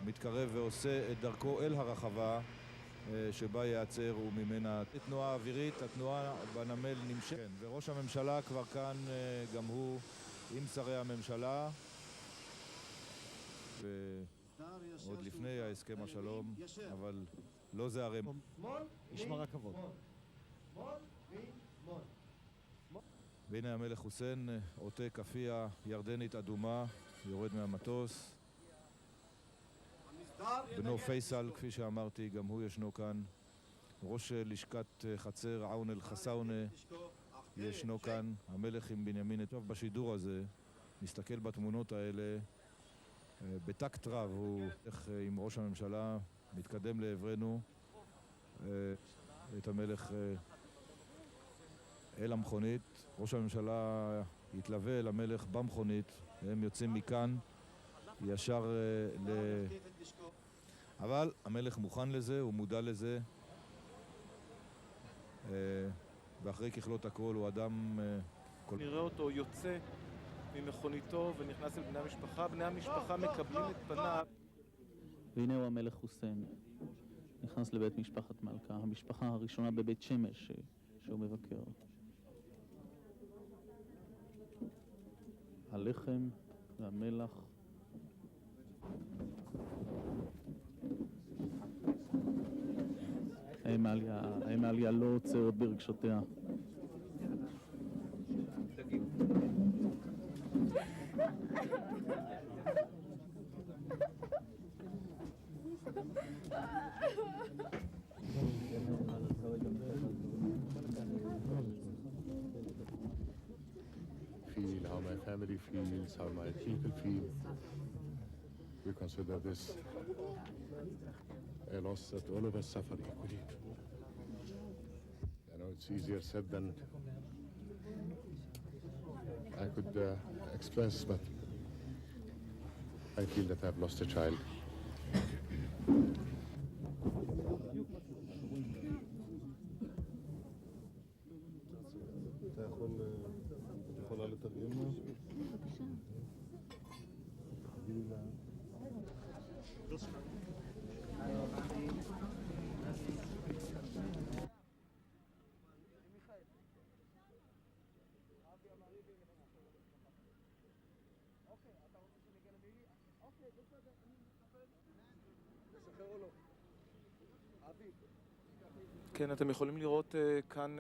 מתקרב ועושה את דרכו אל הרחבה שבה ייעצר וממנה תנועה אווירית. התנועה בנמל נמשכת, כן, וראש הממשלה כבר כאן גם הוא עם שרי הממשלה, ועוד לפני ההסכם השלום, אבל לא זה הרי משמר הכבוד. והנה המלך חוסיין עוטה כפייה ירדנית אדומה, יורד מהמטוס. בנו פייסל, כפי שאמרתי, גם הוא ישנו כאן. ראש לשכת חצר עאון אל-חסאונה ישנו כאן. המלך עם בנימין נתניהו. בשידור הזה נסתכל בתמונות האלה, בטקט רב הוא עם ראש הממשלה מתקדם לעברנו, את המלך אל המכונית. ראש הממשלה יתלווה אל המלך במכונית, הם יוצאים מכאן ישר אבל המלך מוכן לזה, הוא מודע לזה, ואחרי ככלות הכל הוא אדם נראה אותו יוצא ממכוניתו ונכנס אל בני המשפחה. בני המשפחה מקבלים את פניו. והנה הוא המלך חוסיין נכנס לבית משפחת מלכה, המשפחה הראשונה בבית שמש שהוא מבקר. הלחם והמלח, האם העלייה לא עוצרת ברגשותיה. Feel how my family feels, how my people feel. We consider this a loss that all of us suffer equally. I know it's easier said than I could express, but I feel that I've lost a child. יכולה לתרגם לה? בבקשה. כן, אתם יכולים לראות כאן